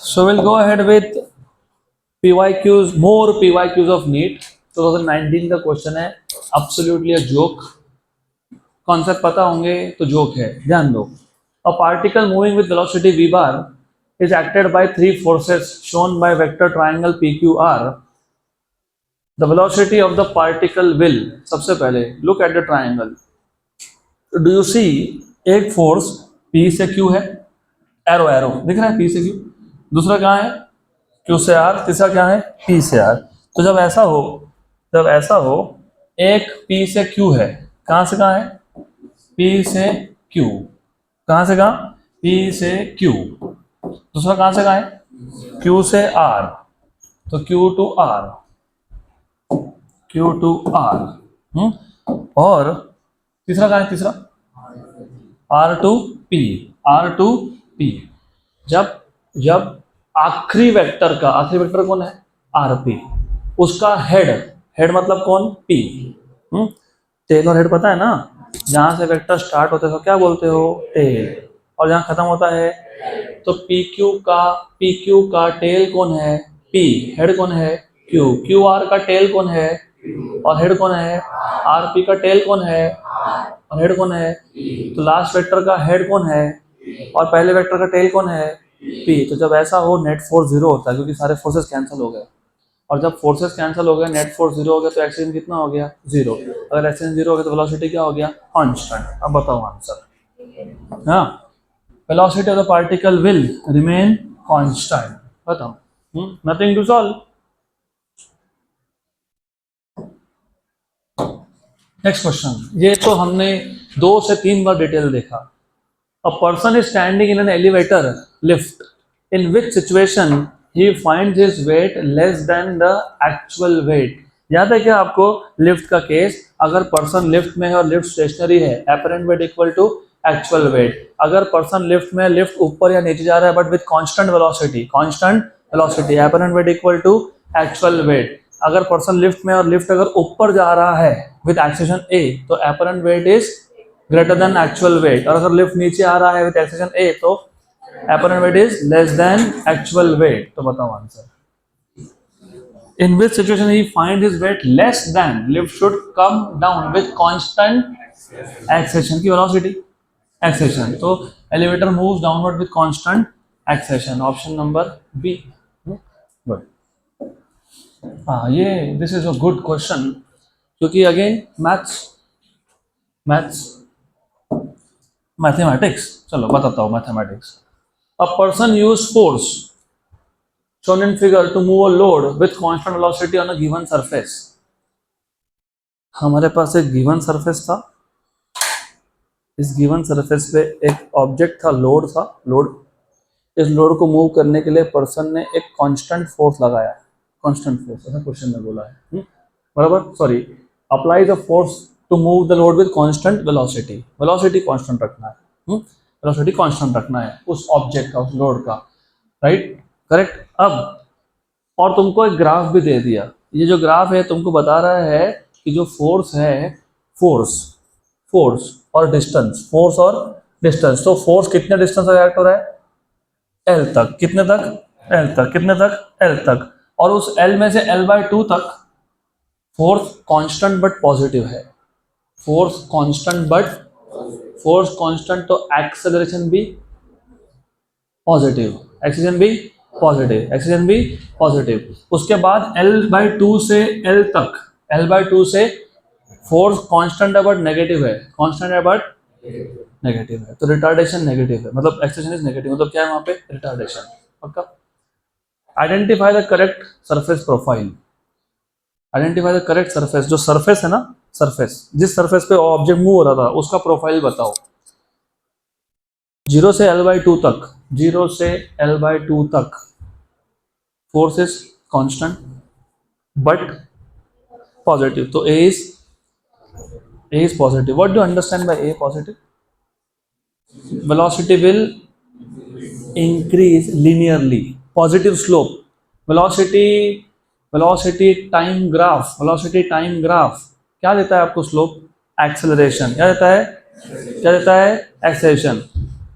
So we'll go ahead with PYQs, more PYQs of NEET. 2019 का question है, absolutely a joke. Concept पता होंगे तो जोक है, ध्यान दो. A particle moving with velocity v bar is acted by three forces shown by vector triangle PQR. The velocity of the particle will, सबसे पहले look at the triangle. Do you see एक force P से Q है, arrow arrow दिख रहा है, P से Q. दूसरा कहाँ है, Q से R. तीसरा क्या है, P से R. तो जब ऐसा हो एक P से Q है, कहाँ से कहाँ है, P से Q. कहाँ से कहाँ, P से Q. दूसरा कहाँ से कहाँ है, Q से R. तो Q to R, Q to R. और तीसरा कहाँ है, तीसरा R to P, R to P. जब आखिरी वेक्टर कौन है, RP, उसका हेड मतलब कौन, P. टेल और हेड पता है ना, जहां से वेक्टर स्टार्ट होता है तो क्या बोलते हो, टेल, और जहां खत्म होता है तो PQ का टेल कौन है, P. हेड कौन है, Q. QR का टेल कौन है और हेड कौन है, RP का टेल कौन है और हेड कौन है. तो लास्ट वेक्टर का हेड कौन है और पहले वेक्टर का टेल कौन है, P. तो जब ऐसा हो नेट फोर्स जीरो होता है, क्योंकि सारे फोर्सेस कैंसिल हो गए. और जब फोर्सेस कैंसिल हो गए, नेट फोर्स जीरो हो गया, तो एक्सीलरेशन कितना हो गया, जीरो. अगर एक्सीलरेशन जीरो हो गया तो वेलोसिटी क्या हो गया, कांस्टेंट. अब बताओ आंसर. हाँ, velocity of the particle will remain constant. बताओ, nothing to solve. Next question. ये तो हमने 2 से 3 बार डिटेल देखा. A person is standing in an elevator lift. In which situation he finds his weight less than the actual weight? याद है क्या आपको लिफ्ट का केस, अगर पर्सन लिफ्ट में है और लिफ्ट स्टेशनरी है, apparent weight equal to actual weight. अगर पर्सन लिफ्ट में, लिफ्ट ऊपर या नीचे जा रहा है but with constant velocity, apparent weight equal to actual weight. अगर पर्सन लिफ्ट में और लिफ्ट अगर ऊपर जा रहा है विद एक्सेलरेशन A, तो apparent weight is greater than actual weight. और अगर लिफ्ट नीचे आ रहा है विद एक्सेलरेशन A, तो apparent weight is less than actual weight. तो बताओ answer. In which situation he find his weight less than, lift should come down with constant acceleration की velocity, acceleration. तो elevator moves downward with constant acceleration. Option number B. Good. ये this is a good question, क्योंकि again mathematics. चलो बताता हूँ mathematics. A person use force shown in figure to move a load with constant velocity on a given surface. हमारे पास एक given surface था, इस given surface पे एक ऑब्जेक्ट था, लोड था, लोड. इस लोड को मूव करने के लिए पर्सन ने एक कांस्टेंट फोर्स लगाया, कांस्टेंट फोर्स, ऐसा क्वेश्चन में बोला है, बराबर. Sorry, apply the force to move the load with constant velocity. Velocity constant रखना है, वेलोसिटी कांस्टेंट रखना है उस ऑब्जेक्ट का, उस लोड का, राइट, करेक्ट. अब और तुमको एक ग्राफ भी दे दिया. ये जो ग्राफ है तुमको बता रहा है कि जो फोर्स है, फोर्स और डिस्टेंस, तो फोर्स कितने डिस्टेंस से एक्ट हो रहा है, L तक. कितने तक, L तक. कितने तक, L तक. और उस L में से L/2 तक फोर्स कांस्टेंट बट पॉजिटिव है. फोर्स कांस्टेंट, तो एक्सेलरेशन भी पॉजिटिव, उसके बाद L/2 से L तक, L/2 से फोर्स कांस्टेंट है बट नेगेटिव है, तो रिटार्डेशन नेगेटिव है, मतलब एक्सेलरेशन इज नेगेटिव, मतलब क्या है वहां पे, रिटार्डेशन. पक्का. Identify the correct surface profile. Identify the correct surface. जो सरफेस है ना, सरफेस, जिस सरफेस पे ऑब्जेक्ट मूव हो रहा था उसका प्रोफाइल बताओ. 0 से L/2 तक force is constant but positive, तो A is positive. What do you understand by A positive? Velocity will increase linearly, positive slope. velocity time graph क्या देता है आपको, स्लोप. एक्सेलरेशन क्या देता है, एक्सेलरेशन.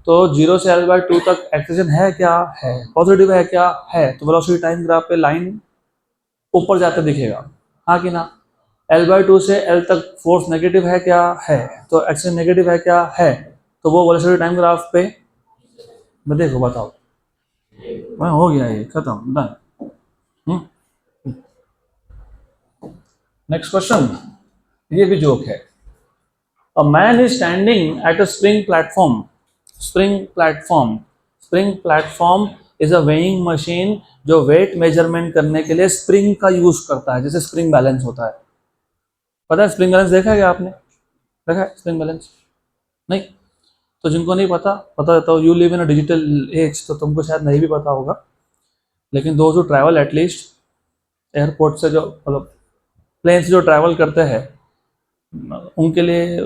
तो 0 से L/2 तक एक्सेलरेशन है क्या? है। पॉजिटिव है क्या? है। तो वेलोसिटी टाइम ग्राफ पे लाइन ऊपर जाकर दिखेगा, हाँ कि ना? L/2 से L तक फोर्स नेगेटिव है क्या? है। तो एक्सेलरेशन नेगेटिव है क्या? है। तो वो वेलोसिटी टाइम ग्राफ पे देखो, बताओ। हो गया, ये खत्म, डन। नेक्स्ट क्वेश्चन, ये भी जोक है। A man is standing at a spring platform. Spring platform. Spring platform is a weighing machine जो वेट मेजरमेंट करने के लिए स्प्रिंग का यूज करता है, जैसे स्प्रिंग बैलेंस होता है। पता है स्प्रिंग बैलेंस? देखा है क्या आपने? देखा है स्प्रिंग बैलेंस? नहीं? तो जिनको नहीं पता, बता देता हूँ। You live in a digital age, तो तुमको शायद नहीं भी पता होगा, लेकिन दो जो ट्रैवल एटलीस्ट एयरपोर्ट से, जो मतलब प्लेन से जो ट्रैवल करते हैं, उनके लिए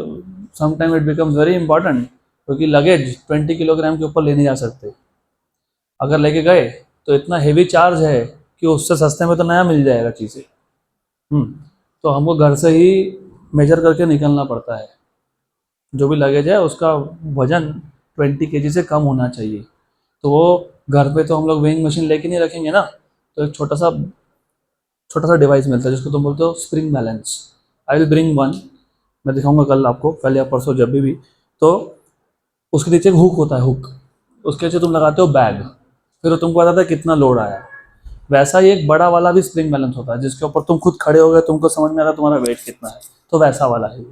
sometime it becomes very important, क्योंकि लगेज 20 किलोग्राम के ऊपर ले नहीं जा सकते। अगर लेके गए तो इतना हेवी चार्ज है कि उससे सस्ते में तो नया मिल जाएगा चीज़ें। तो हमको घर से ही मेजर करके निकलना पड़ता है। जो भी लगेज है उसका वजन 20 kg से कम होना चाहिए। तो वो घर पे तो हम लोग वेइंग मशीन लेके नहीं रखेंगे ना, तो एक छोटा सा डिवाइस मिलता है जिसको तुम बोलते हो spring balance. I will bring one, मैं दिखाऊंगा कल आपको, कल या परसों जब भी। तो उसके नीचे एक हुक होता है, हुक, उसके नीचे तुम लगाते हो बैग, फिर तुमको बताता है कितना लोड आया। वैसा ही एक बड़ा वाला भी स्प्रिंग बैलेंस होता है, जिसके ऊपर तुम खुद खड़े हो गए, तुमको समझ में आ रहा तुम्हारा वेट कितना है, तो वैसा वाला है।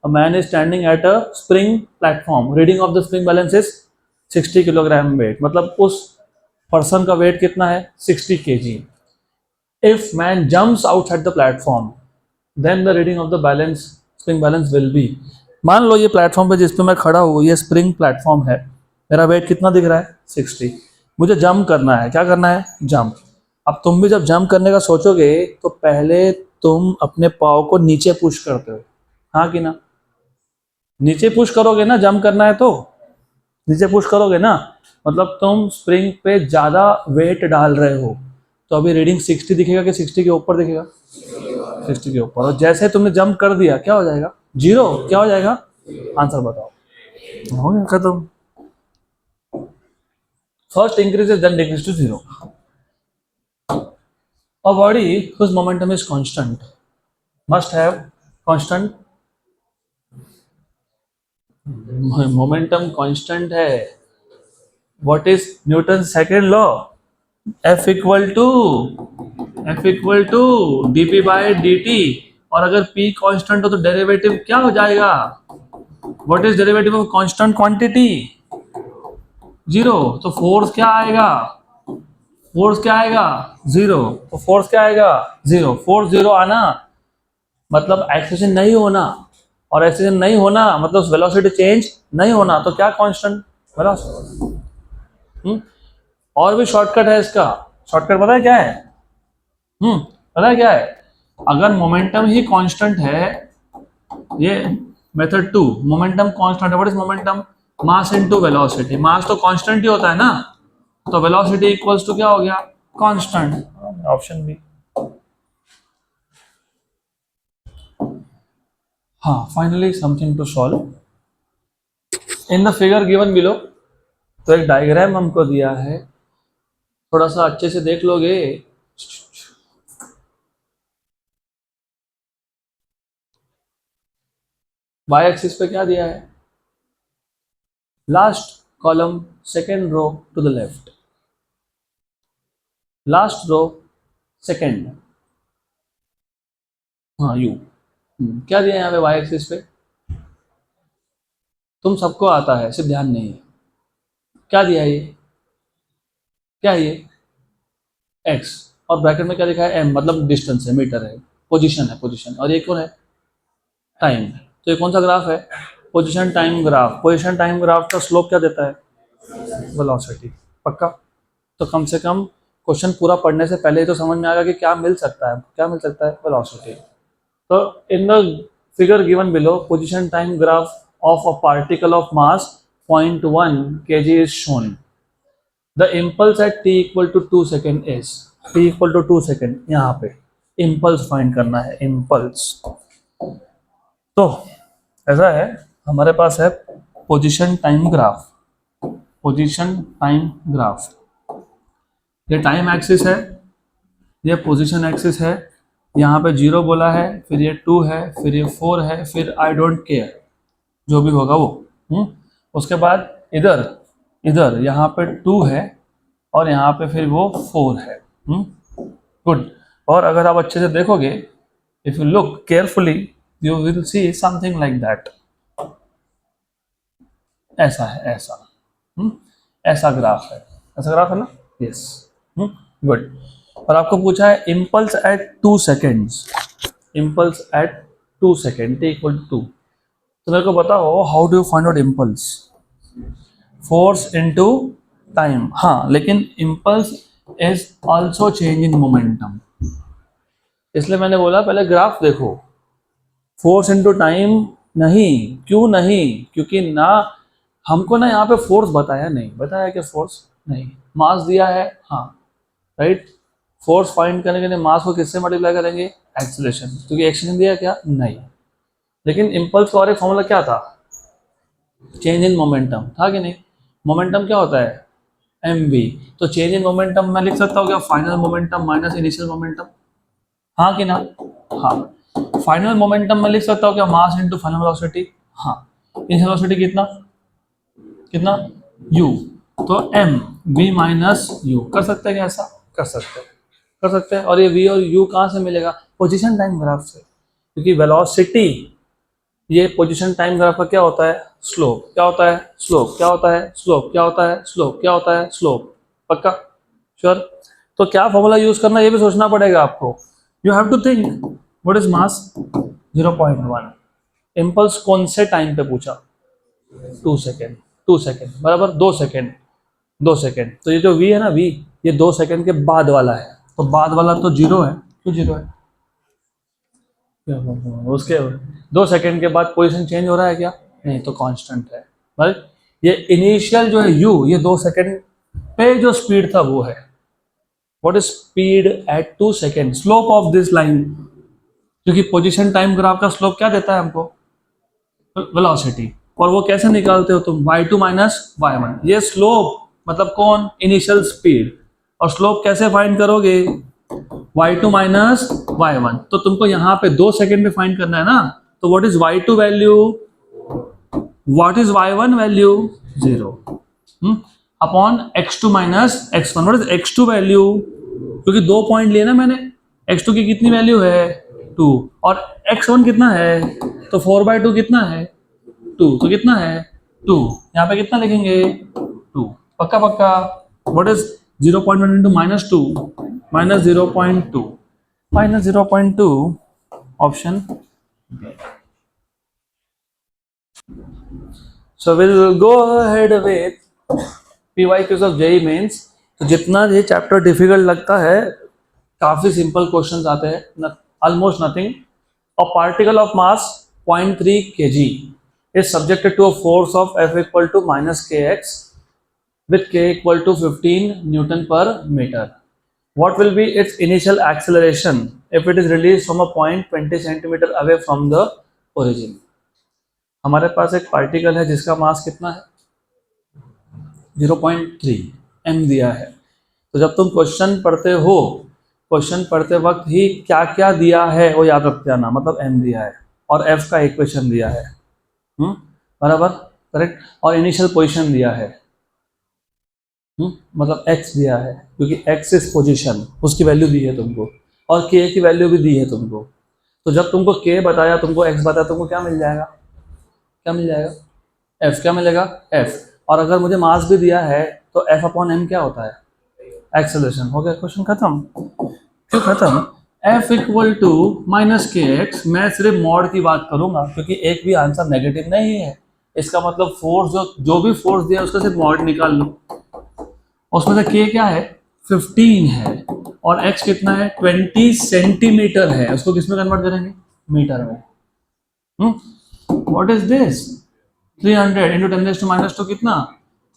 A man is standing at a spring platform, reading of the spring balance is 60 kilogram weight, मतलब उस पर्सन का वेट कितना है? 60 kg। If man jumps outside the platform, then the reading of the balance, spring balance will be. मान लो ये platform पे जिस पे मैं खड़ा हूँ, ये स्प्रिंग प्लेटफॉर्म है, मेरा वेट कितना दिख रहा है? 60। मुझे जंप करना है, क्या करना है? जंप। अब तुम भी जब जंप करने का सोचोगे तो पहले तुम अपने पाँव को नीचे पुश करते हो, हाँ कि ना? नीचे पुश करोगे ना, जंप करना है तो नीचे पुश करोगे ना, मतलब तुम स्प्रिंग पे ज्यादा वेट डाल रहे हो। तो अभी रीडिंग 60 दिखेगा कि 60 के ऊपर दिखेगा? 60 के ऊपर। और जैसे तुमने जंप कर दिया, क्या हो जाएगा? 0। क्या हो जाएगा? आंसर बताओ। हो गया, खत्म। First increases then decreases to 0. A body whose momentum is constant must have constant momentum constant है। What is Newton's second law? F equal to dp by dt। और अगर p कांस्टेंट हो तो डेरिवेटिव क्या हो जाएगा? What is derivative of constant quantity? 0। तो force क्या आएगा? फोर्स क्या आएगा? 0। तो फोर्स क्या आएगा? 0। फोर्स 0 आना मतलब एक्सेलरेशन नहीं होना, और एक्सेलरेशन नहीं होना मतलब वेलोसिटी चेंज नहीं होना। तो क्या कांस्टेंट? वेलोसिटी। और भी शॉर्टकट है इसका। शॉर्टकट पता है क्या है? पता है क्या है? अगर मोमेंटम ही कांस्टेंट है, ये मेथड 2, मोमेंटम कांस्टेंट है। What is momentum? Mass into velocity. Mass तो कांस्टेंट ही होता है ना, तो वेलोसिटी इक्वल्स टू क्या हो गया? कांस्टेंट। Option B. हाँ, finally something to solve in the figure given below. तो एक डायग्राम हमको दिया है, थोड़ा सा अच्छे से देख लोगे। वाई एक्सिस पे क्या दिया है? Last column, second row to the left, last row second, हाँ यू। क्या दिया है यहाँ पे वाई एक्सिस पे? तुम सबको आता है, सिर्फ ध्यान नहीं है। क्या दिया है ये? क्या है ये? एक्स, और ब्रैकेट में क्या लिखा है? एम, मतलब डिस्टेंस है, मीटर है, पोजीशन है, पोजीशन। और ये कौन है? टाइम। तो ये कौन सा ग्राफ है? Position time graph. Position time graph का स्लोप क्या देता है? वेलोसिटी। पक्का? तो कम से कम क्वेश्चन पूरा पढ़ने से पहले ही तो समझ में आएगा कि क्या मिल सकता है। क्या मिल सकता है? वेलोसिटी। तो in the figure given below, position time graph of a particle of mass 0.1 kg is shown. The impulse at t equal to 2 second is, t equal to 2 second, यहाँ पे इम्पल्स फाइंड करना है, impulse. तो ऐसा है, हमारे पास है position time graph, position time graph. ये टाइम एक्सिस है, ये पोजीशन एक्सिस है, यहाँ पे 0 बोला है, फिर ये 2 है, फिर ये 4 है, फिर आई डोंट केयर जो भी होगा वो। उसके बाद इधर इधर यहाँ पे 2 है और यहाँ पे फिर वो 4 है। गुड। और अगर आप अच्छे से देखोगे, if you look carefully you will see something like that. ऐसा है, ऐसा ऐसा ग्राफ है, ऐसा ग्राफ है ना। Yes, good. और आपको पूछा है impulse at 2 seconds, impulse at 2 second t equal to 2। तो मेरे को बताओ how do you find out impulse? Force into time. हाँ, लेकिन impulse is also change in momentum, इसलिए मैंने बोला पहले ग्राफ देखो। फोर्स इनटू टाइम नहीं, क्यों नहीं? क्योंकि ना हमको ना यहाँ पे फोर्स बताया नहीं, बताया कि फोर्स नहीं, मास दिया है, हाँ राइट। फोर्स फाइंड करने के लिए मास को किससे मल्टीप्लाई करेंगे? एक्सीलरेशन, क्योंकि एक्सीलरेशन दिया क्या? नहीं। लेकिन इम्पल्स का और एक फॉर्मूला क्या था? चेंज इन मोमेंटम था कि नहीं? मोमेंटम क्या होता है? mv। तो चेंज इन मोमेंटम मैं लिख सकता हूँ क्या? Final momentum minus initial momentum, हाँ कि ना? हाँ। फाइनल मोमेंटम मैं लिख सकता हूँ क्या? मास इनटू फाइनल वेलोसिटी, हाँ। इनिशियल वेलोसिटी कितना कितना? u, तो m v माइनस u। कर सकते हैं क्या ऐसा? कर सकते हैं, कर सकते हैं। और ये v और u कहाँ से मिलेगा? पोजीशन टाइम ग्राफ से, क्योंकि वेलोसिटी ये पोजीशन टाइम ग्राफ का क्या होता है? स्लोप। क्या होता है? स्लोप। क्या होता है? स्लोप। क्या होता है? स्लोप। क्या होता है? स्लोप। पक्का? श्योर? तो क्या फॉर्मूला यूज करना ये भी सोचना पड़ेगा आपको। You have to think what is mass? 0.1। Impulse कौन से टाइम पे पूछा? 2 सेकेंड। 2 सेकेंड बराबर 2 सेकेंड, 2 सेकेंड। तो ये जो v है ना, v ये 2 सेकेंड के बाद वाला है, तो बाद वाला तो 0 है। क्यों 0 है? उसके 2 सेकेंड के बाद पोजीशन चेंज हो रहा है क्या? नहीं, तो कांस्टेंट है। राइट। ये इनिशियल जो है u, ये 2 सेकेंड पे जो स्पीड था वो है। What is speed at 2 second? Slope of this line, क्योंकि पोजीशन टाइम ग्राफ का स्लोप क्या देता है हमको? वेलोसिटी। और वो कैसे निकालते हो तुम? y2 minus y1। ये स्लोप मतलब कौन? Initial speed. और स्लोप कैसे फाइंड करोगे? y2 minus y1। तो तुमको यहाँ पे 2 सेकेंड में फाइंड करना है ना, तो what is y2 value? What is y1 value? 0 upon x2 minus x1। What is x2 value? क्योंकि 2 पॉइंट लिए ना मैंने, x2 की कितनी वैल्यू है? 2। और x1 कितना है? तो 4/2 कितना है? 2। तो कितना है? 2। यहाँ पे कितना लिखेंगे? 2। पक्का पक्का। What is 0.1 into minus 2? Minus 0.2, minus 0.2 option. So will go ahead with PYQs of JEE mains. तो जितना ये चैप्टर डिफिकल्ट लगता है, काफी सिंपल क्वेश्चंस आते हैं, almost nothing. A particle of mass 0.3 kg is subjected to a force of F equal to minus kx with k equal to 15 Newton per meter. What will be its initial acceleration if it is released from a point 20 centimeter away from the origin? हमारे पास एक particle है जिसका मास कितना है? 0.3 m दिया है। तो जब तुम क्वेश्चन पढ़ते हो, क्वेश्चन पढ़ते वक्त ही क्या क्या दिया है वो याद रख जाना। मतलब m दिया है और f का इक्वेशन दिया है, बराबर, करेक्ट। और इनिशियल पोजीशन दिया है, मतलब x दिया है, क्योंकि x इज पोजीशन, उसकी वैल्यू दी है तुमको, और k की वैल्यू भी दी है तुमको। तो जब तुमको k बताया, तुमको x बताया, तुमको क्या मिल जाएगा? क्या मिल जाएगा? f। क्या मिलेगा? f। और अगर मुझे मास भी दिया है तो f अपॉन m क्या होता है? एक्सेलरेशन। हो गया क्वेश्चन खत्म। क्यों खत्म? F इक्वल टू माइनस के एक्स। मैं सिर्फ मॉड की बात करूंगा, क्योंकि एक भी आंसर नेगेटिव नहीं है। इसका मतलब फोर्स जो भी फोर्स दिया उसका सिर्फ मॉड निकाल लो। उसमें से k क्या है? 15 है, और x कितना है? 20 सेंटीमीटर है। उसको किस में कन्वर्ट करेंगे? मीटर में। What is this? 300 इंटू 10⁻⁻2 कितना?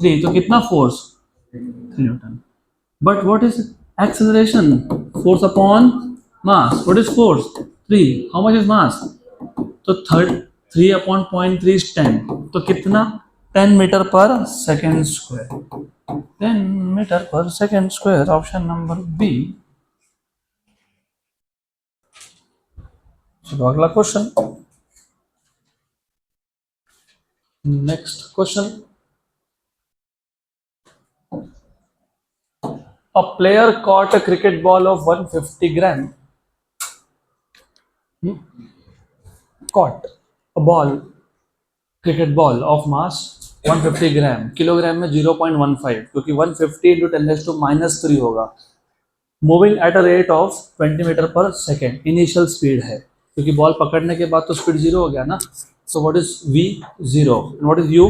3। तो कितना force? 3 Newton. But what is acceleration? Force upon mass. What is force? 3। How much is mass? तो 3 अपॉन 0.3 is 10। तो कितना? 10 मीटर पर सेकेंड स्क्वायर, 10 मीटर पर second square, option number B. चलो अगला question, next question. A player caught a cricket ball of 150 gram. Caught a ball, cricket ball of mass 150 gram, kilogram में 0.15, क्योंकि 150 into 10⁻³ होगा। Moving at a rate of 20 metre पर second, initial speed है, क्योंकि ball पकड़ने के बाद तो स्पीड 0 हो गया ना। So what is v 0, what is u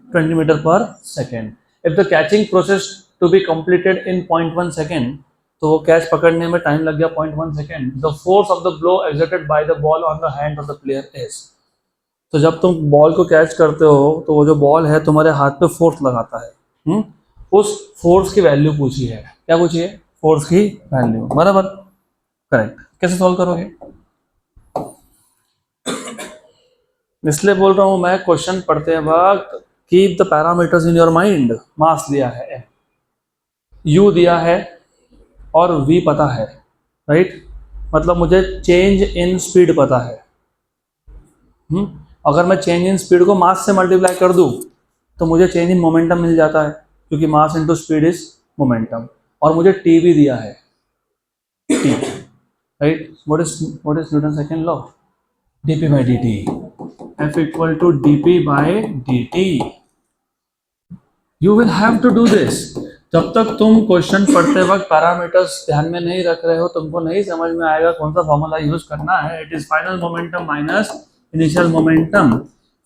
20 metre पर second. If the catching process to be completed in 0.1 second, तो वो कैच पकड़ने में टाइम लग गया 0.1 second. The force of the blow exerted by the ball on the hand of the player is. तो जब तुम बॉल को कैच करते हो तो वो जो बॉल है तुम्हारे हाथ पे फोर्स लगाता है, उस फोर्स की वैल्यू पूछी है। क्या पूछी है? फोर्स की वैल्यू, बराबर, करेक्ट। कैसे सॉल्व करोगे? इसलिए बोल रहा हूं मैं, क्वेश्चन पढ़ते वक्त keep the parameters in your mind. Mass दिया है, u दिया है और v पता है, राइट। मतलब मुझे चेंज इन स्पीड पता है। अगर मैं चेंज इन स्पीड को मास से मल्टीप्लाई कर दूं तो मुझे चेंज इन मोमेंटम मिल जाता है, क्योंकि mass into speed is momentum. और मुझे टी भी दिया है, T, right. What is Newton second law? dp by dt, f equal to dp by dt। you will have to do this। जब तक तुम क्वेश्चन पढ़ते वक्त पैरामीटर्स ध्यान में नहीं रख रहे हो, तुमको नहीं समझ में आएगा कौन सा फॉर्मूला यूज करना है। It is final momentum minus initial momentum.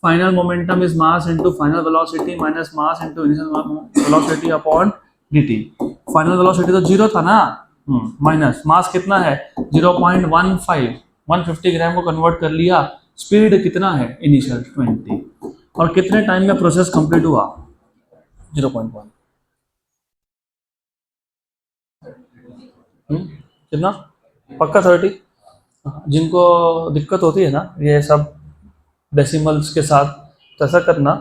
Final momentum is mass into final velocity minus mass into initial velocity upon dt। Final velocity तो 0 था ना, माइनस मास कितना है 0.15, 150 ग्राम को कन्वर्ट कर लिया। स्पीड कितना है इनिशियल 20, और कितने टाइम में प्रोसेस कंप्लीट हुआ 0.1। कितना? पक्का 30। जिनको दिक्कत होती है ना ये सब डेसिमल्स के साथ, तो ऐसा करना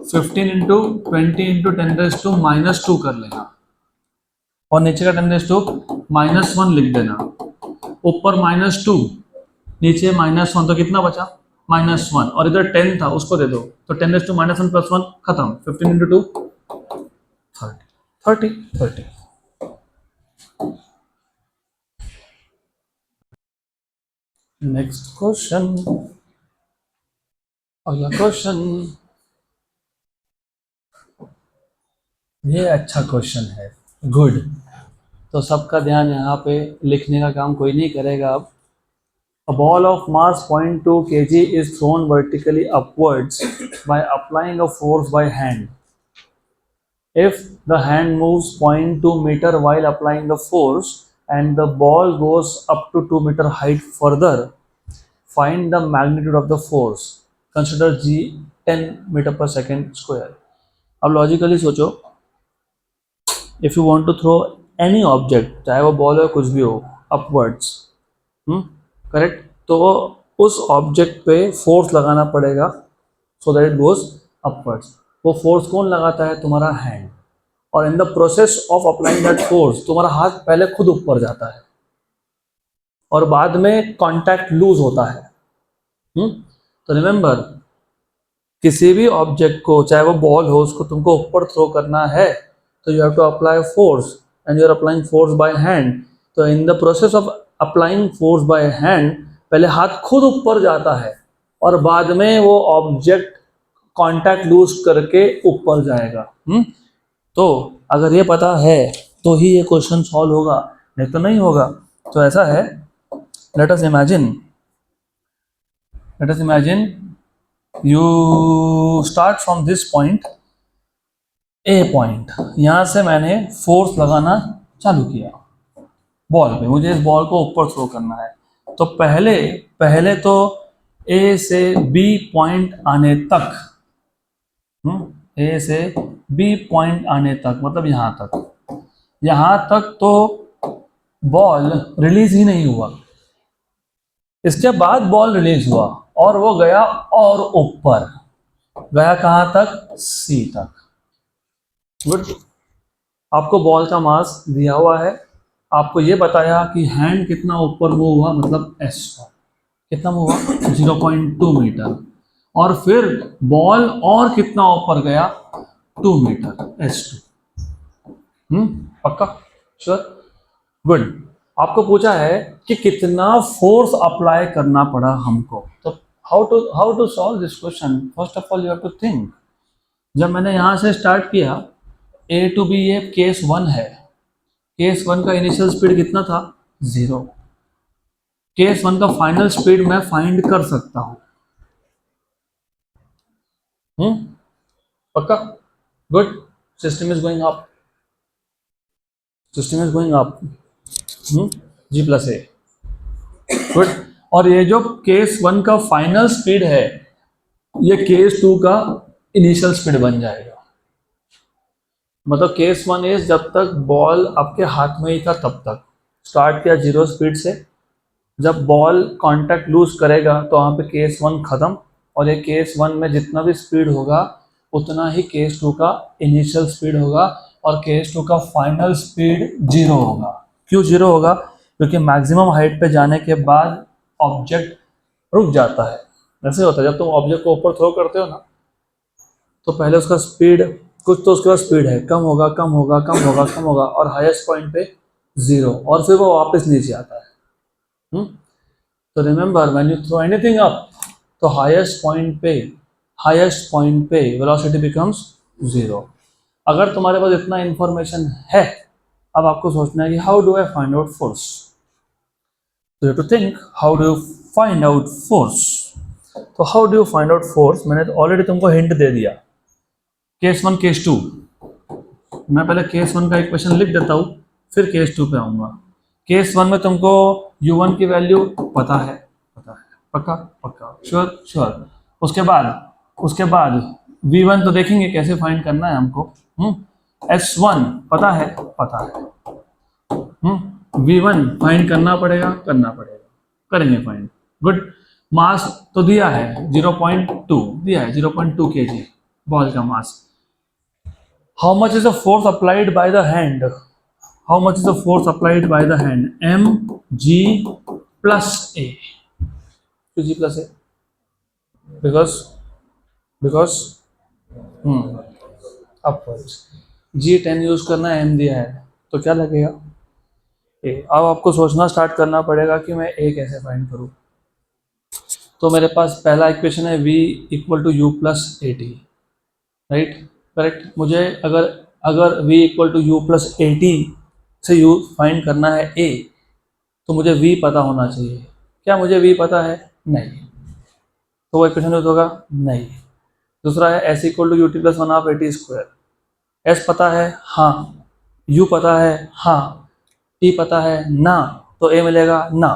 15 इंटू 20 इंटू 10⁻² कर लेना, और नीचे का 10⁻⁻1 लिख देना। ऊपर -2, नीचे -1, तो कितना बचा -1, और इधर 10 था उसको दे दो, तो 10⁻1 + 1 खत्म। 15 इंटू 2 30। नेक्स्ट क्वेश्चन, अगला क्वेश्चन। ये अच्छा क्वेश्चन है, गुड। तो सबका ध्यान यहाँ पे, लिखने का काम कोई नहीं करेगा अब। A ball of mass 0.2 kg is thrown vertically upwards by applying a force by hand. If the hand moves 0.2 meter while applying the force and the ball goes up to 2 meter height further, find the magnitude of the force. Consider g 10 meter per second square. अब logically सोचो, if you want to throw any object, चाहे वो ball हो कुछ भी हो, upwards, correct, तो उस ऑब्जेक्ट पे फोर्स लगाना पड़ेगा so that it goes upwards. वो फोर्स कौन लगाता है? तुम्हारा हैंड। और इन the process of applying that force तुम्हारा हाथ पहले खुद ऊपर जाता है और बाद में कांटेक्ट लूज होता है। तो रिमेंबर, किसी भी ऑब्जेक्ट को, चाहे वो बॉल हो, उसको तुमको ऊपर थ्रो करना है तो you have to apply force, and you are applying force by hand. तो in the process of applying force by hand पहले हाथ खुद ऊपर जाता है और बाद में वो ऑब्जेक्ट कांटेक्ट लूज करके ऊपर जाएगा। तो अगर ये पता है तो ही ये क्वेश्चन सॉल्व होगा, नहीं तो नहीं होगा। तो ऐसा है, let us imagine you start from this point, A point. यहाँ से मैंने फोर्स लगाना चालू किया बॉल पे, मुझे इस बॉल को ऊपर थ्रो करना है। तो पहले तो ए से बी पॉइंट आने तक, ए से बी पॉइंट आने तक, मतलब यहाँ तक तो बॉल रिलीज ही नहीं हुआ। इसके बाद बॉल रिलीज हुआ और वो गया और ऊपर, गया कहाँ तक, सी तक। गुड। आपको बॉल का मास दिया हुआ है, आपको ये बताया कि हैंड कितना ऊपर मूव हुआ, मतलब एस कितना मूव हुआ 0.2 मीटर, और फिर बॉल और कितना ऊपर गया 2 मीटर S2। पक्का, श्योर, गुड। आपको पूछा है कि कितना फोर्स अप्लाई करना पड़ा हमको, तो how to solve this question. First of all you have to think. जब मैंने यहाँ से स्टार्ट किया, A to B ये केस 1 है, केस 1 का इनिशियल स्पीड कितना था, 0। केस 1 का फाइनल स्पीड मैं फाइंड कर सकता हूँ। पक्का, good. System is going up, system is going up, G+A, good. और ये जो केस 1 का फाइनल स्पीड है, ये केस 2 का इनिशियल स्पीड बन जाएगा। मतलब केस 1 इज जब तक बॉल आपके हाथ में ही था तब तक स्टार्ट किया 0 स्पीड से, जब बॉल कांटेक्ट लूज करेगा तो वहाँ पे केस 1 खत्म, और ये केस 1 में जितना भी स्पीड होगा उतना ही केस 2 का इनिशियल स्पीड होगा, और केस 2 का फाइनल स्पीड 0 होगा। क्यों 0 होगा, क्योंकि मैक्सिमम हाइट पे जाने के बाद ऑब्जेक्ट रुक जाता है। ऐसे होता है, जब तुम ऑब्जेक्ट को ऊपर थ्रो करते हो ना, तो पहले उसका स्पीड कुछ, तो उसके बाद स्पीड है कम होगा कम होगा कम होगा कम होगा, और हाईएस्ट पॉइंट पे 0, और फिर वो वापस नीचे आता है। तो remember, when you throw anything up, तो हाईएस्ट पॉइंट पे वेलोसिटी बिकम्स 0। अगर तुम्हारे पास इतना इंफॉर्मेशन है, अब आपको सोचना है कि how do I find out force. तो you have to think, how do you find out force. तो how do you find out force, मैंने तो ऑलरेडी तुमको हिंट दे दिया। केस 1 केस 2, मैं पहले केस 1 का इक्वेशन लिख देता हूँ, फिर केस 2 पे आऊँगा। केस 1 में तुमको u1 की वैल्यू पता है, पक्का पक्का, श्योर श्योर। उसके बाद v1 तो देखेंगे कैसे फाइंड करना है हमको। S1 पता है, v1 फाइंड करना पड़ेगा, करेंगे फाइंड। गुड। मास तो दिया है 0.2, दिया है 0.2 kg बॉल का मास। How much is the force applied by the hand? How much is the force applied by the hand? mg plus a. क्यों g plus a? Because upwards. g 10 use करना है, m दिया है, तो क्या लगेगा a। अब आपको सोचना स्टार्ट करना पड़ेगा कि मैं a कैसे फाइंड करूं। तो मेरे पास पहला इक्वेशन है v equal to u plus a t, right, correct. मुझे अगर v equal to u plus a t से u फाइंड करना है a, तो मुझे v पता होना चाहिए। क्या मुझे v पता है? नहीं, तो वो इक्वेशन यूज होगा नहीं। दूसरा है s equal to u t plus 1/2 AT square. s पता है, हाँ। u पता है, हाँ। t पता है ना, तो a मिलेगा ना।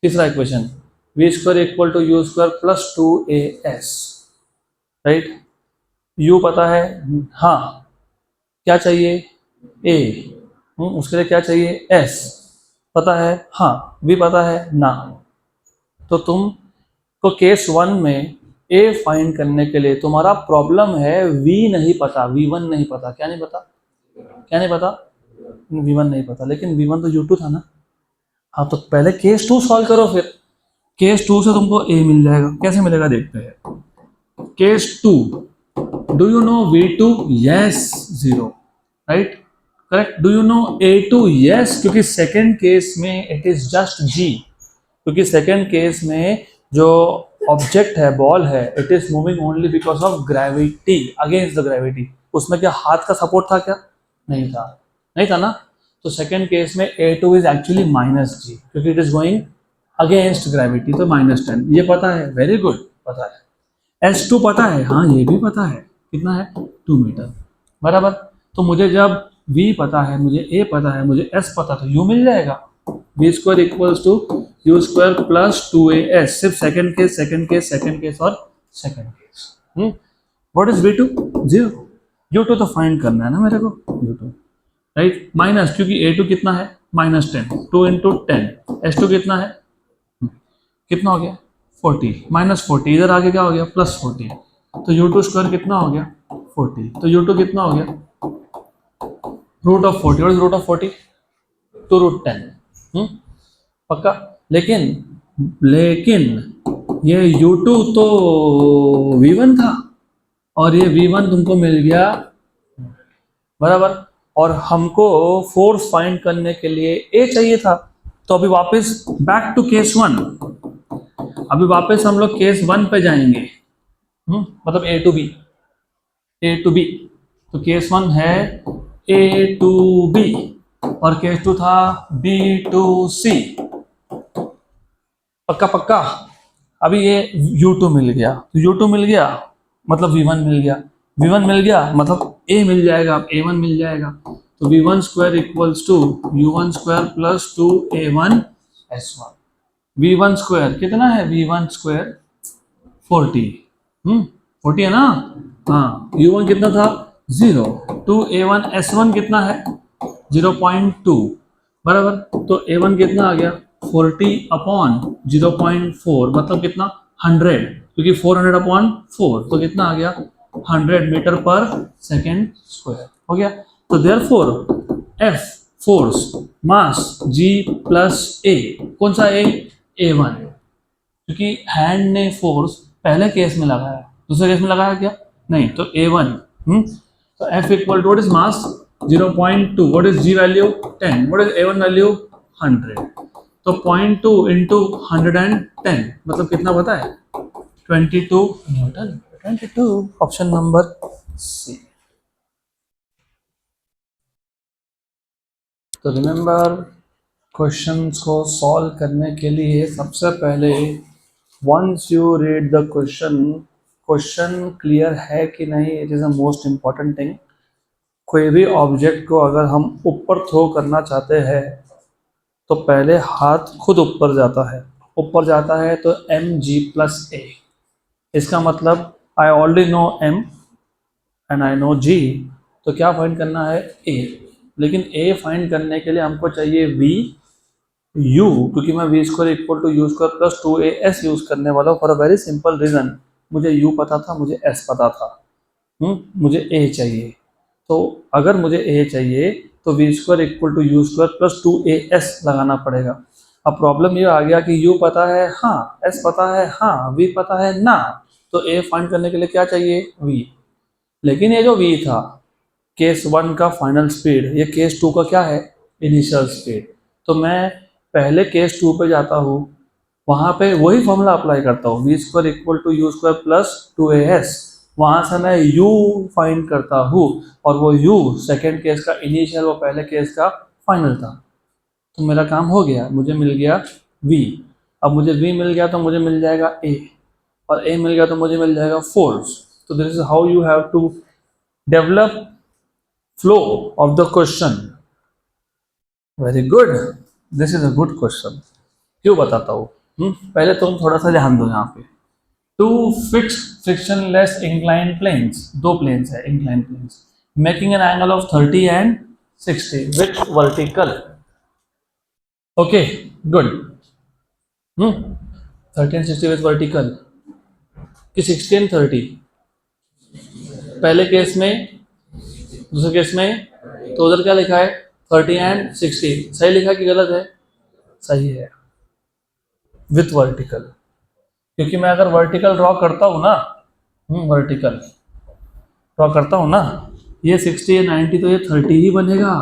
तीसरा equation v square equal to u square plus 2as, right. u पता है, हाँ। क्या चाहिए? a। उसके लिए क्या चाहिए? s पता है, हाँ। v पता है ना। तो तुम को केस 1 में a फाइंड करने के लिए तुम्हारा प्रॉब्लम है v नहीं पता, v1 नहीं पता। क्या नहीं पता? v1 नहीं पता, लेकिन v1 तो u2 था ना। हाँ, तो पहले केस 2 सॉल्व करो, फिर केस 2 से तुमको a मिल जाएगा। कैसे मिलेगा देखते हैं। Case 2, do you know v2? Yes, 0, right, correct. Do you know a2? Yes, क्योंकि सेकेंड केस में इट इज जस्ट g, क्योंकि सेकेंड केस में जो ऑब्जेक्ट है, बॉल है, it is moving only because of gravity, against the gravity. उसमें क्या हाथ का सपोर्ट था? क्या नहीं था ना। तो सेकेंड केस में a2 इज एक्चुअली -g, क्योंकि it is going against gravity, तो -10। ये पता है, वेरी गुड, पता है। S2 पता है, हाँ, ये भी पता है। कितना है? 2 मीटर, बराबर। तो मुझे जब v पता है, मुझे a पता है, मुझे s पता, तो u मिल जाएगा। v square equals to u square plus 2as। सिर्फ सेकंड केस और second case. What is v2? 0। u2 तो फाइंड करना है ना मेरे को, u2, राइट। माइनस, क्योंकि a2 कितना है? -10, 2 × 10। s2 कितना है? कितना हो गया? 40 -40, इधर आगे क्या हो गया +40, तो u2 स्क्वायर कितना हो गया 40, तो u2 कितना हो गया √40। What is √40? 2√10। पक्का। लेकिन लेकिन ये u2 तो v1 था और ये v1 तुमको मिल गया बराबर, और हमको फोर्स फाइंड करने के लिए a चाहिए था। तो अभी वापस बैक टू केस 1, अभी वापस हम लोग केस 1 पे जाएंगे, मतलब a टू b। तो केस 1 है a टू b और केस 2 था b टू c। पक्का पक्का। अभी ये u2 मिल गया, तो u2 मिल गया मतलब v1 मिल गया, v1 मिल गया मतलब a मिल जाएगा, अब a1 मिल जाएगा। तो v1 square equals to u1 square प्लस 2a1 s1। v1 स्क्वायर कितना है, v1 स्क्वायर 40, 40 है ना, हाँ। u1 कितना था 0, 2a1 s1 कितना है 0.2 बराबर। तो a1 कितना आ गया 40/0.4 मतलब कितना 100, क्योंकि 400/4 तो कितना आ गया 100 मीटर पर सेकेंड स्क्वायर हो गया। तो therefore F force mass G plus A, कौन सा A, A1, क्योंकि हैंड ने फोर्स पहले केस में लगाया, दूसरे केस में लगाया क्या नहीं, तो A1। तो F equal to what is mass 0.2, what is G value 10, व्हाट इज A1 वैल्यू 100। तो 0.2 इंटू 110 मतलब कितना पता है 22 न्यूटन। 22, option number C. तो रिमेंबर, क्वेश्चंस को सॉल्व करने के लिए सबसे पहले once you read the question clear है कि नहीं, it is a most important thing. कोई भी ऑब्जेक्ट को अगर हम ऊपर थ्रो करना चाहते हैं तो पहले हाथ खुद ऊपर जाता है, ऊपर जाता है तो mg प्लस a, इसका मतलब I already know m and I know g, तो क्या फाइंड करना है a। लेकिन a फाइंड करने के लिए हमको चाहिए v u, क्योंकि मैं v square equal to u square plus 2as use करने वाला हूँ for a very simple reason, मुझे u पता था, मुझे s पता था, मुझे a चाहिए। तो अगर मुझे a चाहिए तो v square equal to u square plus 2as लगाना पड़ेगा। अब प्रॉब्लम ये आ गया कि u पता है हाँ, s पता है हाँ, v पता है ना, तो a फाइंड करने के लिए क्या चाहिए v। लेकिन ये जो v था केस 1 का फाइनल स्पीड, ये केस 2 का क्या है इनिशियल स्पीड, तो मैं पहले केस 2 पे जाता हूँ, वहाँ पे वही फॉर्मूला अप्लाई करता हूँ, v square equal to u square plus 2as, वहाँ से मैं u फाइंड करता हूँ और वो u सेकेंड केस का इनिशियल, वो पहले केस का फाइनल था। तो मेरा काम हो गया, मुझे मिल गया v। अब मुझे v मिल गया तो मुझे मिल जाएगा a, और a मिल गया तो मुझे मिल जाएगा फोर्स। तो this is how you have to develop flow of the question. Very good, this is a good question. क्यों बताता हूँ, पहले तुम थोड़ा सा ध्यान दो यहाँ पे। Two fixed frictionless incline planes, दो प्लेन्स है incline planes, making an angle of 30 and 60 with vertical. Okay good. 30 and 60 with vertical कि 60 एंड 30 पहले केस में, दूसरे केस में, तो उधर क्या लिखा है 30 एंड 60, सही लिखा है कि गलत है, सही है विथ वर्टिकल, क्योंकि मैं अगर वर्टिकल ड्रॉ करता हूँ ना, वर्टिकल ड्रॉ करता हूँ ना, ये 60 या 90 तो ये 30 ही बनेगा,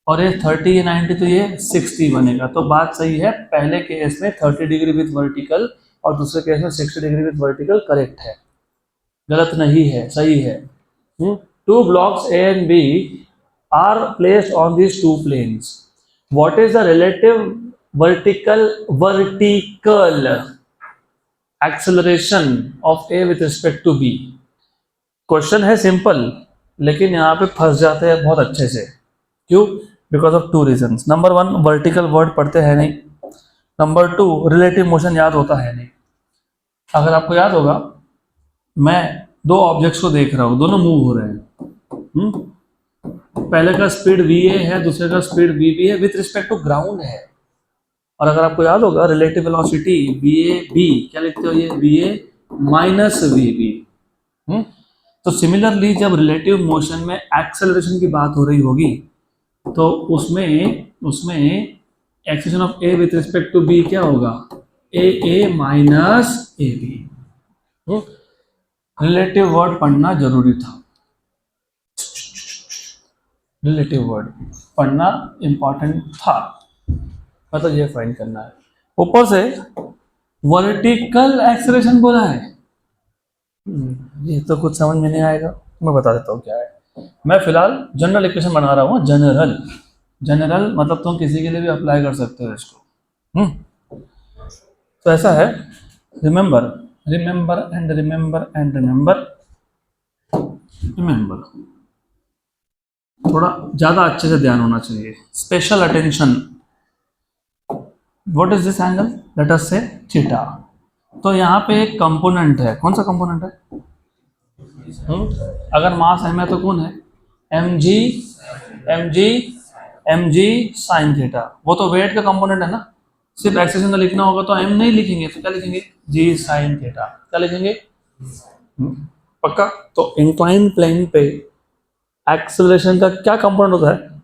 और ये 30 या 90 तो ये 60 बनेगा। तो बात सही है, पहले केस में 30 डिग्री विथ वर्टिकल और दूसरे केस में 60 डिग्री विथ वर्टिकल करेक्ट है, गलत नहीं है, सही है। Two blocks A and B are placed on these two planes. What is the relative vertical acceleration of A with respect to B? Question है सिंपल, लेकिन यहाँ पे फंस जाते हैं बहुत अच्छे से। क्यों? Because of two reasons. Number 1, vertical word पढ़ते हैं नहीं। नंबर 2, रिलेटिव मोशन याद होता है नहीं। अगर आपको याद होगा, मैं दो ऑब्जेक्ट्स को देख रहा हूँ, दोनों मूव हो रहे हैं, पहले का स्पीड va है, दूसरे का स्पीड vb है, विथ रिस्पेक्ट टू ग्राउंड है। और अगर आपको याद होगा relative velocity B A B क्या लिखते हो ये B A minus V B. तो सिमिलरली जब रिलेटिव मोशन में एक्सेलरेशन की बात हो रही होगी तो उसमें उसमें acceleration of A with respect to B क्या होगा A minus A B. Relative word पढ़ना जरूरी था, रिलेटिव वर्ड पढ़ना इंपॉर्टेंट था, मतलब ये फाइंड करना है। ऊपर से वर्टिकल एक्सेलरेशन बोला है, ये तो कुछ समझ में नहीं आएगा, मैं बता देता हूँ क्या है। मैं फिलहाल जनरल इक्वेशन बना रहा हूँ, जनरल जनरल मतलब तुम किसी के लिए भी अप्लाई कर सकते हो इसको। तो ऐसा है, remember remember and remember and remember remember, थोड़ा ज्यादा अच्छे से ध्यान होना चाहिए, special attention. What is this angle, let us से थीटा। तो यहाँ पे एक कंपोनेंट है, कौन सा कंपोनेंट है? अगर मास m है तो कौन है? mg mg mg sine theta, वो तो वेट का कंपोनेंट है ना। सिर्फ एक्सेशन का लिखना होगा तो m नहीं लिखेंगे, तो क्या लिखेंगे? g sine theta. क्या लिखेंगे? पक्का? तो इंक्लाइन प्लेन पे एक्सेलरेशन का क्या कंपोनेंट होता है?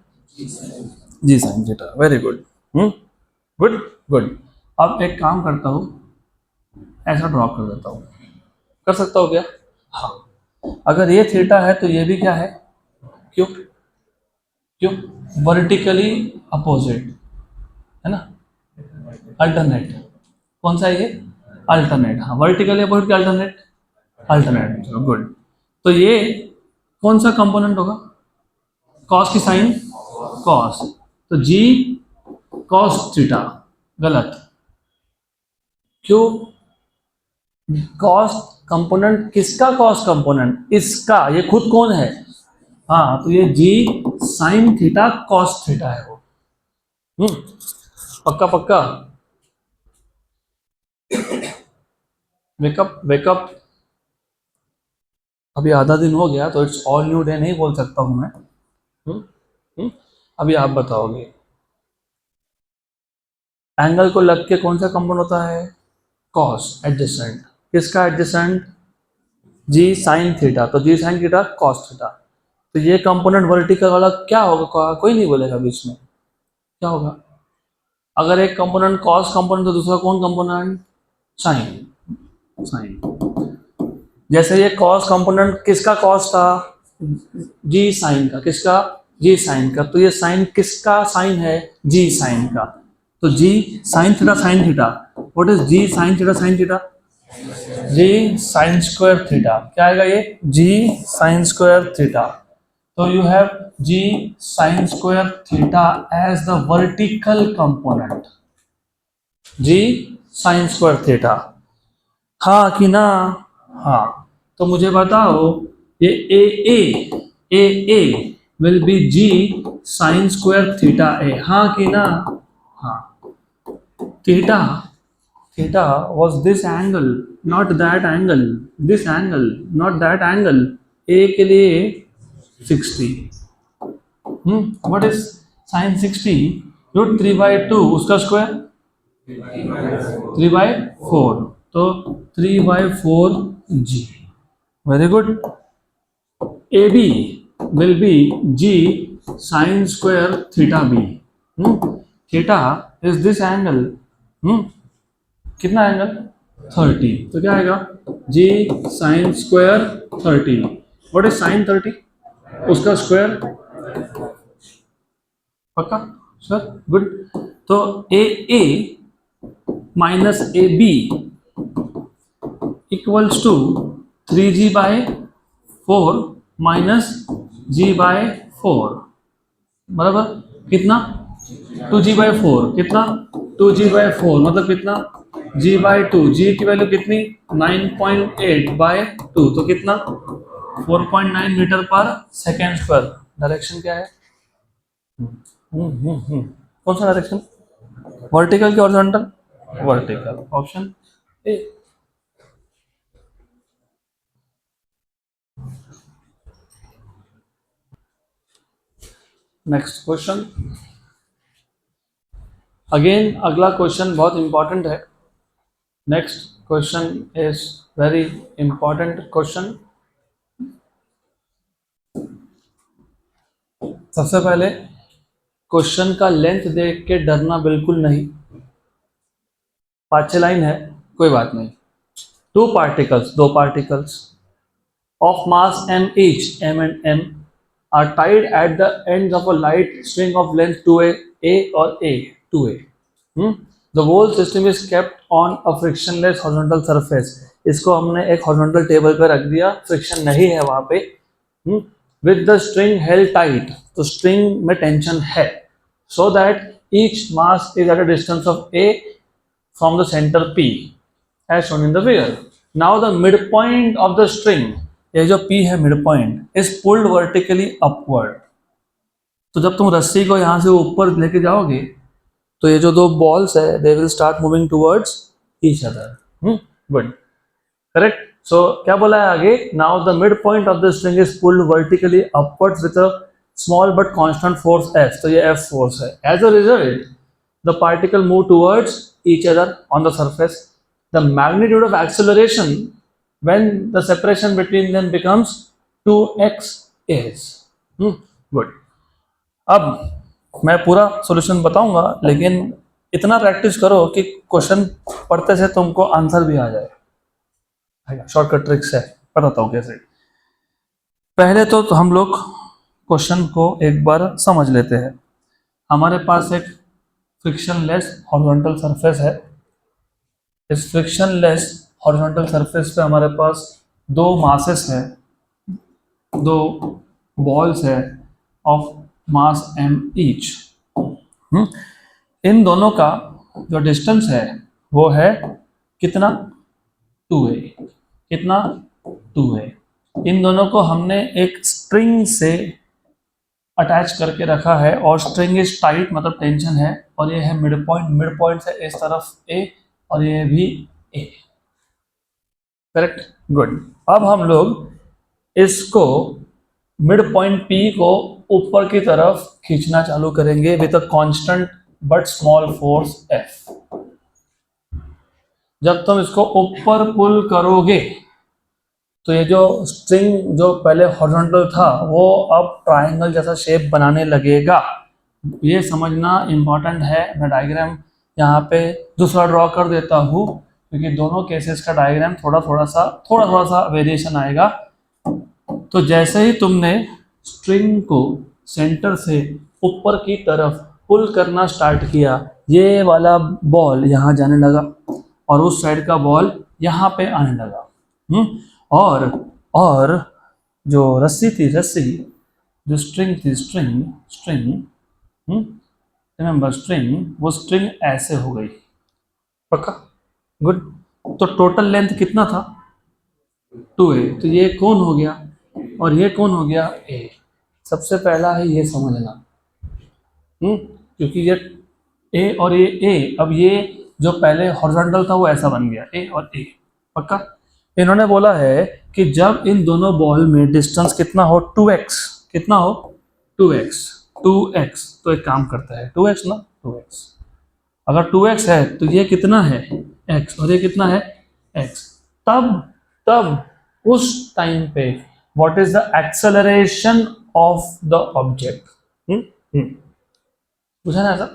G sine theta. Very good, good good. अब एक काम करता हूँ, ऐसा ड्रॉ कर देता हूँ, कर सकता हो क्या? हाँ, अगर ये थीटा है तो ये भी क्या है? क्यों? क्यों? वर्टिकली अपोजिट है ना, अल्टरनेट। कौन सा है ये? अल्टरनेट। हाँ, वर्टिकली अपोजिट के अल्टरनेट, अल्टरनेट। चलो गुड। तो ये कौन सा कंपोनेंट होगा? कॉस की साइन, कॉस, तो जी कॉस थीटा। गलत। क्यों? कॉस कंपोनेंट किसका? कॉस कंपोनेंट इसका, ये खुद कौन है? हाँ, तो ये g sine theta cos theta है वो। पक्का पक्का। Wake up wake up. अभी आधा दिन हो गया तो इट्स ऑल न्यू डे नहीं बोल सकता हूं मैं। अभी आप बताओगे एंगल को लग के कौन सा कंपाउंड होता है? Cos adjacent. किसका एडजेसेंट? जी साइन थीटा, तो g sine theta cos theta. तो ये कंपोनेंट वर्टिकल वाला क्या होगा? कोई नहीं बोलेगा बीच में, क्या होगा? अगर एक कंपोनेंट कॉस कंपोनेंट तो दूसरा कौन कंपोनेंट? साइन। साइन। जैसे ये कॉस कंपोनेंट किसका कॉस था? जी साइन का। किसका? जी साइन का। तो ये साइन किसका साइन है? जी साइन का। तो g sine theta. What is g sine theta? Sine theta g sine square theta. क्या आएगा ये? G sine square theta. तो you have g sine square theta as the vertical component, g sine square theta. हाँ कि ना? हाँ। तो मुझे बताओ ये a will be g sine square theta a, हाँ कि ना? हाँ। Theta theta was this angle, not that angle, this angle, not that angle। ए के लिए 60। What is sign 60? रूट 3/2 उसका स्क्वायर 3/4, तो 3/4 g. Very good. A b will be g sine square theta b. Theta is this angle. कितना angle? 30। तो क्या आएगा? G sine square 30। What is sine 30? उसका square. पक्का सर? गुड। तो a minus A b equals to 3g/4 minus g/4, बराबर कितना? 2g/4। कितना? 2g/4 मतलब कितना? g/2। g की वैल्यू कितनी? 9.8/2, तो कितना? 4.9 मीटर पर सेकेंड स्क्वायर। डायरेक्शन क्या है? कौन सा डायरेक्शन? वर्टिकल की horizontal? Vertical. Option A. Next question. Again अगला क्वेश्चन बहुत इंपॉर्टेंट है. Next question is very important question. सबसे पहले क्वेश्चन का लेंथ देख के डरना बिल्कुल नहीं. 5-6 लाइन है, कोई बात नहीं. दो particles of mass m each, m and m, are tied at the ends of a light string of length 2a or a 2a. The whole system is kept on a frictionless horizontal surface. इसको हमने एक horizontal table पर रख दिया, friction नहीं है वहां पे. With the string held tight, तो स्ट्रिंग में टेंशन है, so that each mass is at a distance of a from the center p, as shown in the figure. Now the midpoint of the string, ये जो P है mid point, is pulled vertically upward. तो जब तुम रस्सी को यहाँ से ऊपर लेके जाओगे तो ये जो दो बॉल्स है they will start moving towards each other. Good, correct. So क्या बोला है आगे? Now the mid point of the string is pulled vertically upwards with a small but constant force F. तो ये F फोर्स है. As a result the particle move towards each other on the surface. The magnitude of acceleration when the separation between them becomes 2x is. Good. अब मैं पूरा solution बताऊंगा, लेकिन इतना practice करो कि क्वेश्चन पढ़ते से तुमको आंसर भी आ जाए. शॉर्टकट ट्रिक्स है, बताता हूँ कैसे. पहले तो हम लोग क्वेश्चन को एक बार समझ लेते हैं. हमारे पास एक फ्रिक्शनलेस हॉरिजॉन्टल सरफेस है. इस फ्रिक्शनलेस हॉरिजॉन्टल सरफेस पे हमारे पास दो मासेस हैं, दो बॉल्स है ऑफ मास m ईच. इन दोनों का जो डिस्टेंस है वो है कितना? 2a. कितना? 2a. इन दोनों को हमने एक स्ट्रिंग से अटैच करके रखा है और स्ट्रिंग इज टाइट, मतलब टेंशन है. और ये है मिड पॉइंट. मिड पॉइंट से इस तरफ a और ये भी a. करेक्ट. गुड. अब हम लोग इसको मिड पॉइंट P को ऊपर की तरफ खींचना चालू करेंगे with a constant but small force F. जब तुम इसको ऊपर पुल करोगे तो ये जो स्ट्रिंग जो पहले हॉरिजॉन्टल था वो अब ट्रायंगल जैसा शेप बनाने लगेगा. ये समझना इम्पॉर्टेंट है. मैं डायग्राम यहाँ पे दूसरा ड्रॉ कर देता हूँ, क्योंकि दोनों केसेस का डायग्राम थोड़ा थोड़ा सा वेरिएशन आएगा. तो जैसे ही तुमने स्ट्रिंग को सेंटर से ऊपर की तरफ पुल करना स्टार्ट किया, ये वाला बॉल यहाँ जाने लगा और उस साइड का बॉल यहाँ पे आने लगा. और जो रस्सी जो स्ट्रिंग थी, स्ट्रिंग रिमेंबर स्ट्रिंग, वो स्ट्रिंग ऐसे हो गई. पक्का? गुड. तो टोटल लेंथ कितना था? 2a. तो ये कौन हो गया और ये कौन हो गया? a. सबसे पहला है ये समझना, क्योंकि ये a और ये a, अब ये जो पहले हॉरिजॉन्टल था वो ऐसा बन गया, a और a. पक्का? इन्होंने बोला है कि जब इन दोनों बॉल में डिस्टेंस कितना हो? 2x. कितना हो? 2x. तो एक काम करता है, 2x ना, 2x. अगर 2x है तो ये कितना है? x. और ये कितना है? x. तब उस टाइम पे what is the acceleration of the object? पूछा ना ऐसा?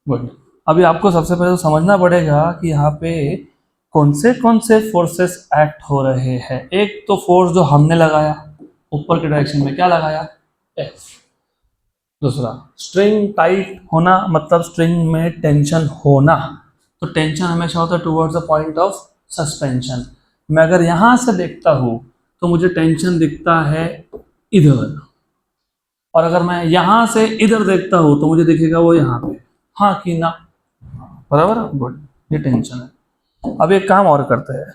गुड. अभी आपको सबसे पहले तो समझना पड़ेगा कि यहाँ पे कौन से फोर्सेस एक्ट हो रहे हैं. एक तो फोर्स जो हमने लगाया ऊपर के डायरेक्शन में, क्या लगाया? F. दूसरा, स्ट्रिंग टाइट होना, मतलब स्ट्रिंग में टेंशन होना. तो टेंशन हमेशा होता है towards the point of suspension. मैं अगर यहाँ से देखता हूँ तो मुझे टेंशन दिखता है इधर, और अगर मैं यहाँ से इधर देखता हूँ तो मुझे दिखेगा वो यहाँ पे. हाँ कि ना? बराबर. गुड. ये टेंशन है. अब एक काम और करते हैं,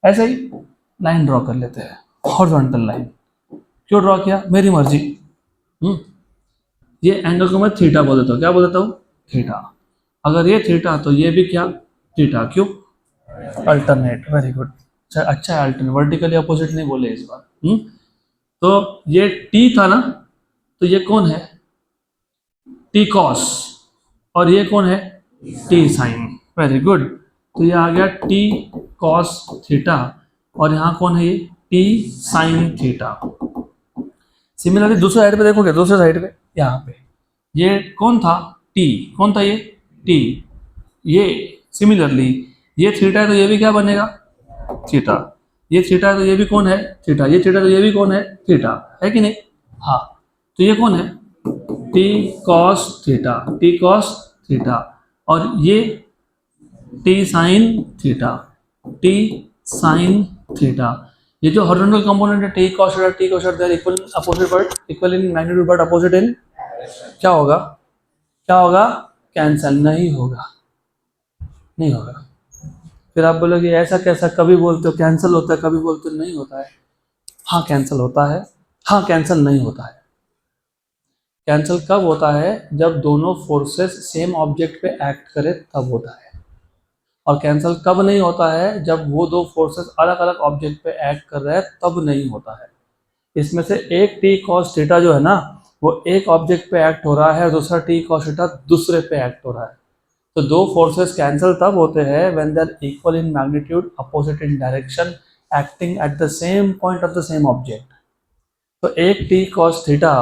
ऐसे ही लाइन ड्रॉ कर लेते हैं, हॉरिजॉन्टल लाइन. क्यों ड्रॉ किया? मेरी मर्जी. ये एंगल को मैं थीटा बोल देता हूँ. क्या बोल देता हूँ? थीटा. अगर ये थीटा तो ये भी क्या? थीटा. क्यों? अल्टरनेट. Very good. अच्छा है अल्टरनेट, वर्टिकली अपोजिट नहीं बोले इस बार. तो ये टी था ना, तो ये कौन है? T cos. और ये कौन है? T sine, very good. तो ये आ गया टी कॉस थीटा और यहाँ कौन है ये टी साइन थीटा। सिमिलरली दूसरे साइड पे देखोगे, दूसरे साइड पे यहाँ पे ये कौन था टी, कौन था ये टी, ये सिमिलरली ये थीटा है तो ये भी क्या बनेगा थीटा, ये थीटा है तो ये भी कौन है थीटा, ये थीटा तो ये भी कौन है थीटा, है कि नहीं। हाँ तो ये कौन है T cos theta, T cos theta और ये T sine theta, T sine theta. ये जो हॉरिजॉन्टल कंपोनेंट है T cos theta they are equal opposite but equal in magnitude but opposite in, क्या होगा क्या होगा कैंसल नहीं होगा, नहीं होगा। फिर आप बोलोगे ऐसा कैसा, कभी बोलते हो कैंसिल होता है, कभी बोलते हो नहीं होता है। हाँ कैंसिल होता है, हाँ कैंसिल नहीं होता है। कैंसिल कब होता है जब दोनों फोर्सेस सेम ऑब्जेक्ट पे एक्ट करे तब होता है, और कैंसिल कब नहीं होता है जब वो दो फोर्सेस अलग अलग ऑब्जेक्ट पे एक्ट कर रहे हैं तब नहीं होता है। इसमें से एक टी कॉस थीटा जो है ना वो एक ऑब्जेक्ट पे एक्ट हो रहा है और दूसरा टी कॉस थीटा दूसरे पे एक्ट हो रहा है। तो दो फोर्सेस कैंसिल तब होते हैं when they are equal in magnitude opposite in direction acting at the same point of the same object. तो एक टी कॉस थीटा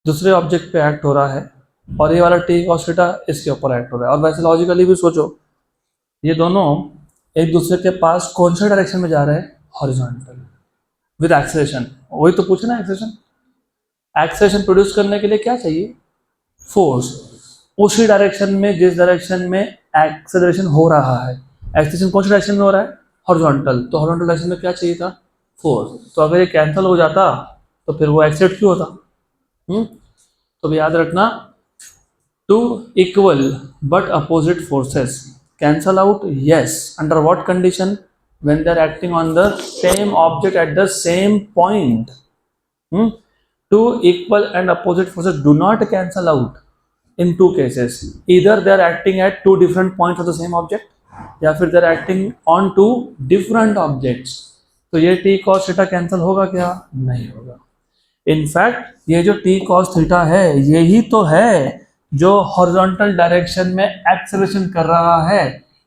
दूसरे ऑब्जेक्ट पे एक्ट हो रहा है और ये वाला टी कॉस थीटा इसके ऊपर एक्ट हो रहा है। और वैसे लॉजिकली भी सोचो ये दोनों एक दूसरे के पास कौन से डायरेक्शन में जा रहे हैं हॉरिजॉन्टल विद एक्सेलरेशन। वही तो पूछना एक्सेलरेशन, एक्सेलरेशन प्रोड्यूस करने के लिए क्या चाहिए फोर्स, उसी डायरेक्शन में जिस डायरेक्शन में एक्सेलरेशन हो रहा है। एक्सेलरेशन कौन से डायरेक्शन में हो रहा है हॉरिजॉन्टल, तो हॉरिजॉन्टल डायरेक्शन में क्या चाहिए था फोर्स। तो अगर ये कैंसिल हो जाता तो फिर वो एक्सेलरेट क्यों होता। तो याद रखना two equal but opposite forces cancel out, yes, under what condition, when they are acting on the same object at the same point. Two equal and opposite forces do not cancel out in two cases, either they are acting at two different points of the same object या फिर they are acting on two different objects। तो ये t cos theta cancel होगा क्या, नहीं होगा। In fact ये जो t cos थीटा है यही तो है जो हॉरिजॉन्टल डायरेक्शन में एक्सेलरेशन कर रहा है।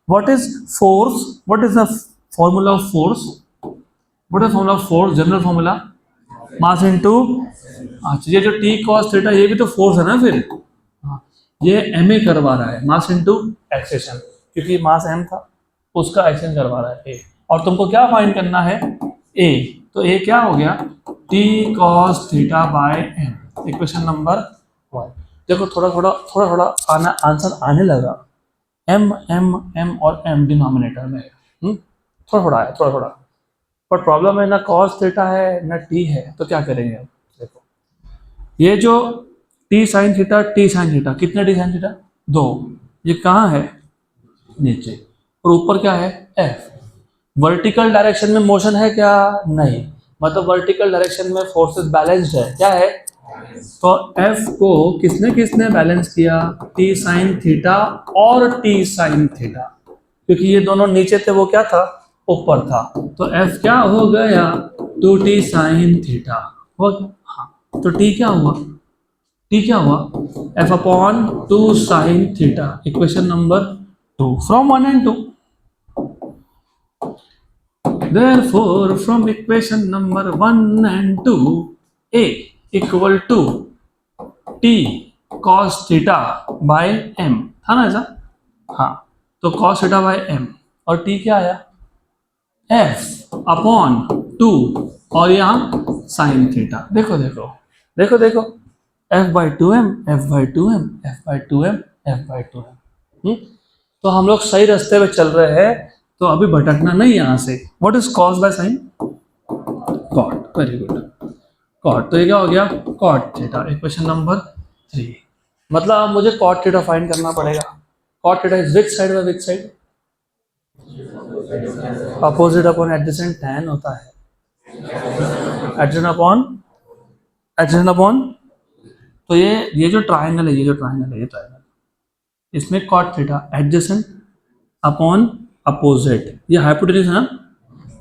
What is force, what is the formula of force, what is formula of force, general formula mass into, अच्छा ये जो t cos थीटा ये भी तो फोर्स है ना फिर, ये ma करवा रहा है मास इनटू एक्सेलरेशन, क्योंकि मास m था उसका एक्सेलरेशन करवा रहा है a, और तुमको क्या फाइंड करना है a, तो a क्या हो गया t cos theta by m, equation number 1। देखो थोड़ा थोड़ा आना आंसर आने लगा, m m m और m डिनोमिनेटर में थोड़ा आया थोड़ा, पर प्रॉब्लम है ना cos थीटा है ना t है, तो क्या करेंगे अब देखो ये जो t साइन थीटा कितने t साइन थीटा 2, ये कहाँ है नीचे, और ऊपर क्या है f। वर्टिकल डायरेक्शन में मोशन है क्या, नहीं, मतलब वर्टिकल डायरेक्शन में फोर्सेस बैलेंस्ड है, क्या है, तो F को किसने बैलेंस किया t साइन थीटा और t साइन थीटा, क्योंकि ये दोनों नीचे थे वो क्या था ऊपर था, तो F क्या हो गया 2t साइन थीटा हो गया। हाँ तो t क्या हुआ F upon 2 sine theta, equation number 2 from 1 and 2। Therefore from equation number 1 and 2 A equal to t cos theta by m था ना ऐसा, हाँ तो cos थीटा बाय m और t क्या आया f अपॉन 2 और यहाँ साइन थीटा, देखो f by 2m f by 2m f by 2m f by 2m। तो हम लोग सही रास्ते पे चल रहे हैं, तो अभी भटकना नहीं यहाँ से। What is cos by sine, cot, very good cot, तो ये क्या हो गया कॉट थीटा, इक्वेशन नंबर 3। मतलब अब मुझे कॉट थीटा फाइंड करना पड़ेगा। Cot theta is which side by which side, opposite upon adjacent tan होता है, एडजेसेंट अपॉन, तो ये जो ट्रायंगल है, ये ट्रायंगल, इसमें cot theta adjacent upon opposite, ये हाइपोटेन्यूज है ना,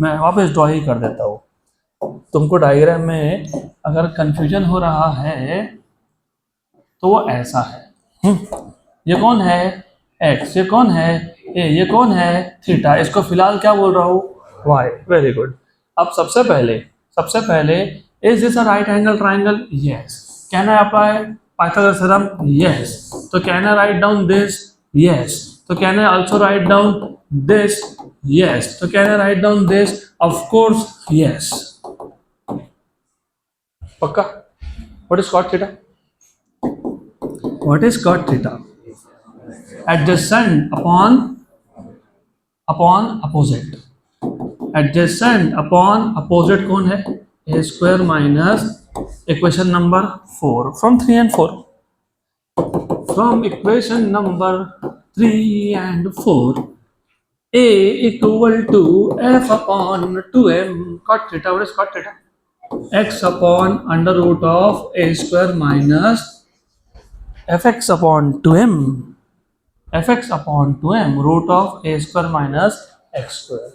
मैं वापस ड्रॉ ही कर देता हूँ। तुमको डायग्राम में अगर कंफ्यूजन हो रहा है तो वो ऐसा है, ये कौन है x, ये कौन है a, ये कौन है थीटा, इसको फिलहाल क्या बोल रहा हूँ y। Very good. अब सबसे पहले is this a right angle triangle, yes. Can I apply Pythagoras theorem, yes. तो can I write down this, yes. तो can I also write down this, yes. तो can I write down this, of course yes. पक्का। What is cot theta? What is cot theta? Adjacent upon opposite. Adjacent upon opposite कौन है? A square minus equation number 4 from 3 and 4. From equation number 3 and 4, A equal to f upon 2m cot theta. What is cot theta? X upon under root of a square minus fx upon 2m, fx upon 2m root of a square minus x square.